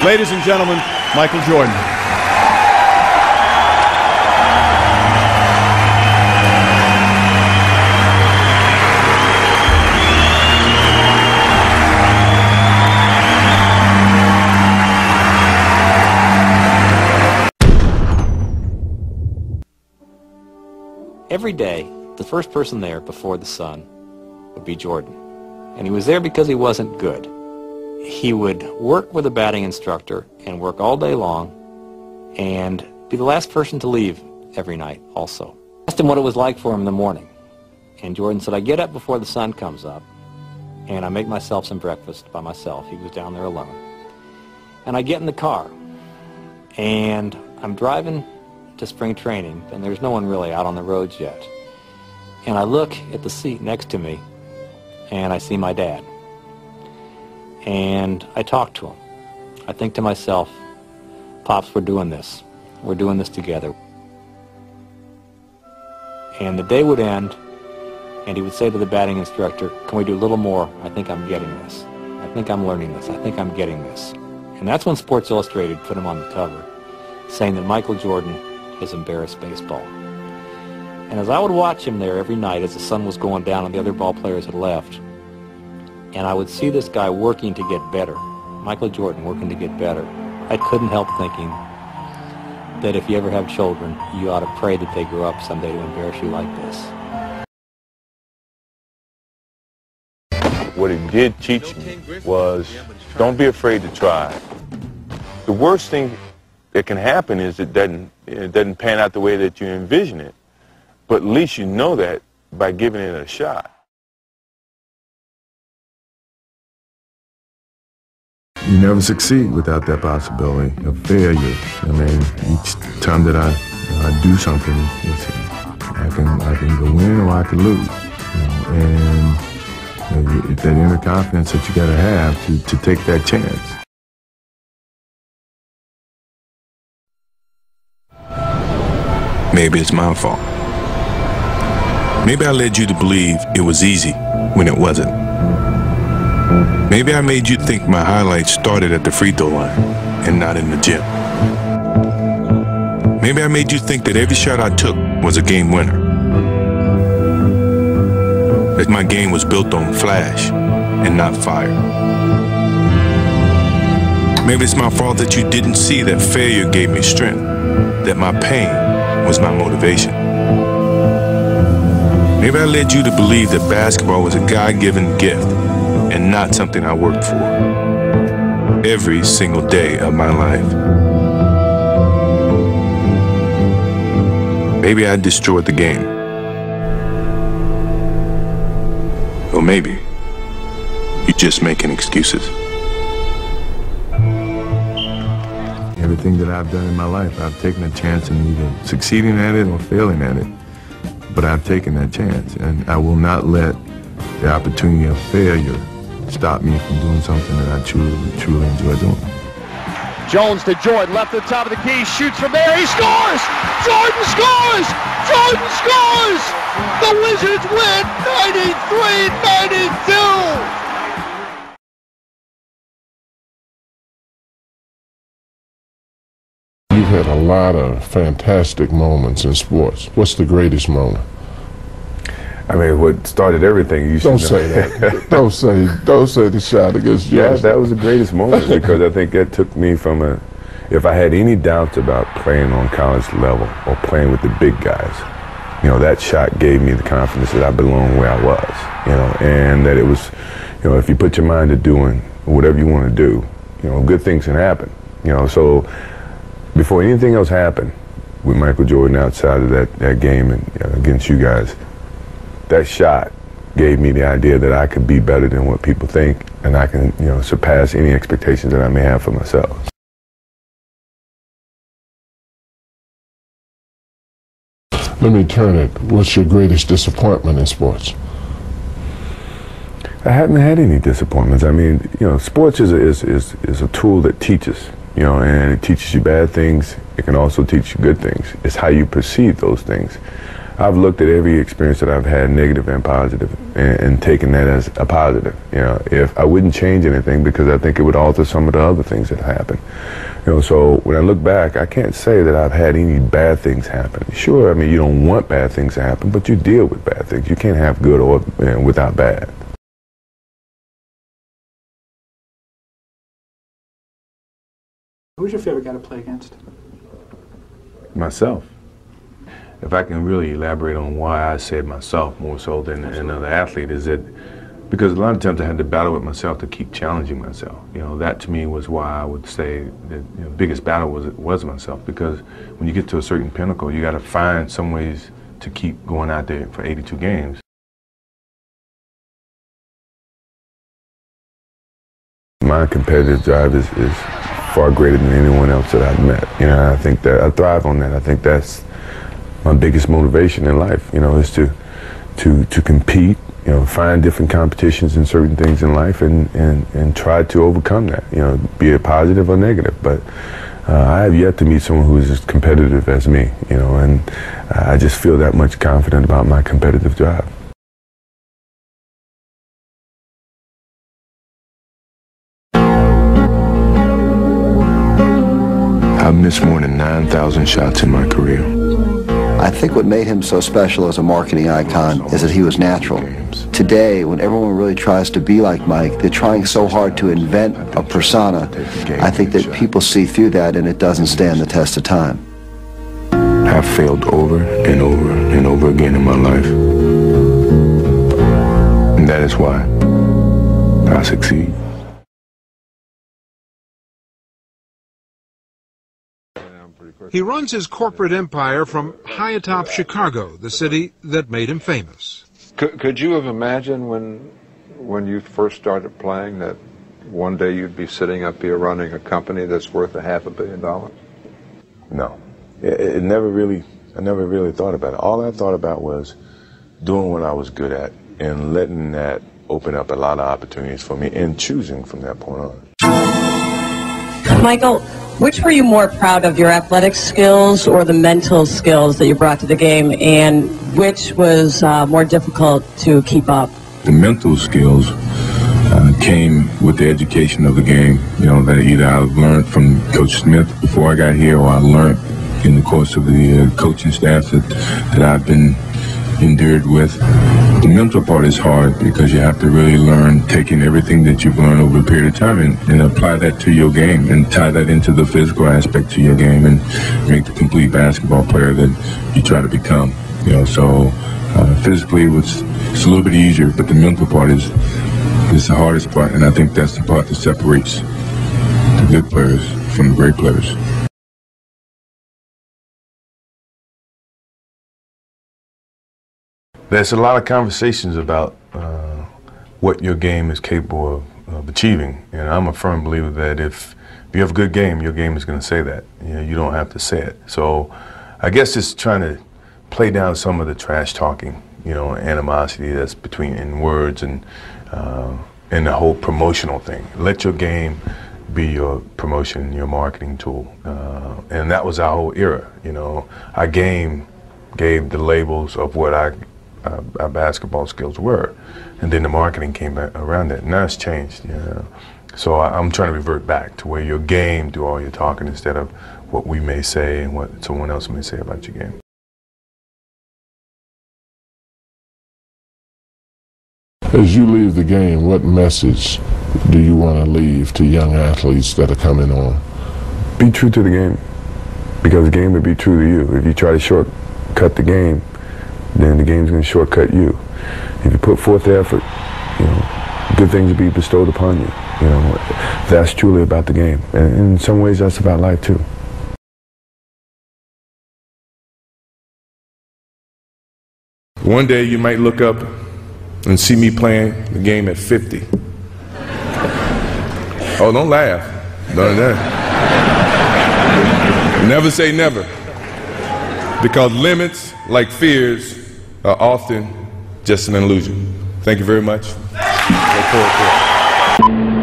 Ladies and gentlemen, Michael Jordan. Every day, the first person there before the sun would be Jordan. And he was there because he wasn't good. He would work with a batting instructor and work all day long and be the last person to leave every night also. I asked him what it was like for him in the morning. And Jordan said, I get up before the sun comes up and I make myself some breakfast by myself. He was down there alone. And I get in the car and I'm driving to spring training, and there's no one really out on the roads yet. And I look at the seat next to me, and I see my dad. And I talk to him. I think to myself, Pops, we're doing this. We're doing this together. And the day would end, and he would say to the batting instructor, can we do a little more? I think I'm getting this. I think I'm learning this. I think I'm getting this. And that's when Sports Illustrated put him on the cover, saying that Michael Jordan has embarrassed baseball. And as I would watch him there every night as the sun was going down and the other ball players had left, and I would see this guy working to get better, Michael Jordan working to get better, I couldn't help thinking that if you ever have children, you ought to pray that they grow up someday to embarrass you like this. What it did teach me was don't be afraid to try. The worst thing that can happen is it doesn't pan out the way that you envision it. But at least you know that by giving it a shot. You never succeed without that possibility of failure. I mean, each time that I do something, I can go win or I can lose. And that inner confidence that you got to have to take that chance. Maybe it's my fault. Maybe I led you to believe it was easy when it wasn't. Maybe I made you think my highlights started at the free throw line and not in the gym. Maybe I made you think that every shot I took was a game winner. That my game was built on flash and not fire. Maybe it's my fault that you didn't see that failure gave me strength, that my pain was my motivation. Maybe I led you to believe that basketball was a God-given gift and not something I worked for every single day of my life. Maybe I destroyed the game. Or maybe you're just making excuses. Everything that I've done in my life, I've taken a chance in either succeeding at it or failing at it. But I've taken that chance, and I will not let the opportunity of failure stop me from doing something that I truly enjoy doing. Jones to Jordan, left at the top of the key, shoots from there, he scores! Jordan scores! Jordan scores! The Wizards win 93-92! You've had a lot of fantastic moments in sports. What's the greatest moment? I mean, what started everything, you should Don't say that. Don't say the shot against Jordan. Yeah, that was the greatest moment because I think that took me from if I had any doubts about playing on college level or playing with the big guys, that shot gave me the confidence that I belonged where I was, and that it was, if you put your mind to doing whatever you want to do, good things can happen, so before anything else happened with Michael Jordan outside of that game and against you guys, that shot gave me the idea that I could be better than what people think, and I can, surpass any expectations that I may have for myself. Let me turn it. What's your greatest disappointment in sports? I haven't had any disappointments. I mean, sports is a tool that teaches, and it teaches you bad things. It can also teach you good things. It's how you perceive those things. I've looked at every experience that I've had, negative and positive, and taken that as a positive. You know, if I wouldn't change anything because I think it would alter some of the other things that happened. You know, so when I look back, I can't say that I've had any bad things happen. Sure, I mean, you don't want bad things to happen, but you deal with bad things. You can't have good or without bad. Who's your favorite guy to play against? Myself. If I can really elaborate on why I said myself more so than another athlete, is that because a lot of times I had to battle with myself to keep challenging myself. You know, that to me was why I would say that the biggest battle was myself, because when you get to a certain pinnacle, you got to find some ways to keep going out there for 82 games. My competitive drive is far greater than anyone else that I've met. You know, I think that I thrive on that. I think that's my biggest motivation in life. You know, is to compete. You know, find different competitions in certain things in life and try to overcome that. You know, be it positive or negative. But I have yet to meet someone who is as competitive as me. You know, and I just feel that much confident about my competitive drive. I've missed more than 9,000 shots in my career. I think what made him so special as a marketing icon is that he was natural. Today, when everyone really tries to be like Mike, they're trying so hard to invent a persona. I think that people see through that and it doesn't stand the test of time. I've failed over and over and over again in my life. And that is why I succeed. He runs his corporate empire from high atop Chicago, the city that made him famous. Could you have imagined when you first started playing that one day you'd be sitting up here running a company that's worth $500 million? No. I never really thought about it. All I thought about was doing what I was good at and letting that open up a lot of opportunities for me and choosing from that point on. Michael, which were you more proud of, your athletic skills or the mental skills that you brought to the game, and which was more difficult to keep up? The mental skills came with the education of the game, you know, that either I learned from Coach Smith before I got here, or I learned in the course of the coaching staff that I've been endured with. The mental part is hard because you have to really learn, taking everything that you've learned over a period of time and apply that to your game and tie that into the physical aspect to your game and make the complete basketball player that you try to become. You know, so physically it's a little bit easier, but the mental part is the hardest part, and I think that's the part that separates the good players from the great players. There's a lot of conversations about what your game is capable of achieving, and I'm a firm believer that if you have a good game, your game is going to say that. You know, you don't have to say it. So I guess it's trying to play down some of the trash talking, you know, animosity that's between words and the whole promotional thing. Let your game be your promotion, your marketing tool, and that was our whole era. You know, our game gave the labels of what our basketball skills were, and then the marketing came back around that. Now it's changed, you know. So I'm trying to revert back to where your game do all your talking instead of what we may say and what someone else may say about your game. As you leave the game, what message do you want to leave to young athletes that are coming on? Be true to the game, because the game will be true to you. If you try to shortcut the game, then the game's going to shortcut you. If you put forth the effort, you know, good things will be bestowed upon you. You know, that's truly about the game. And in some ways, that's about life, too. One day, you might look up and see me playing the game at 50. Oh, don't laugh. Don't laugh. Never say never. Because limits, like fears, are often just an illusion. Thank you very much. Look forward to it.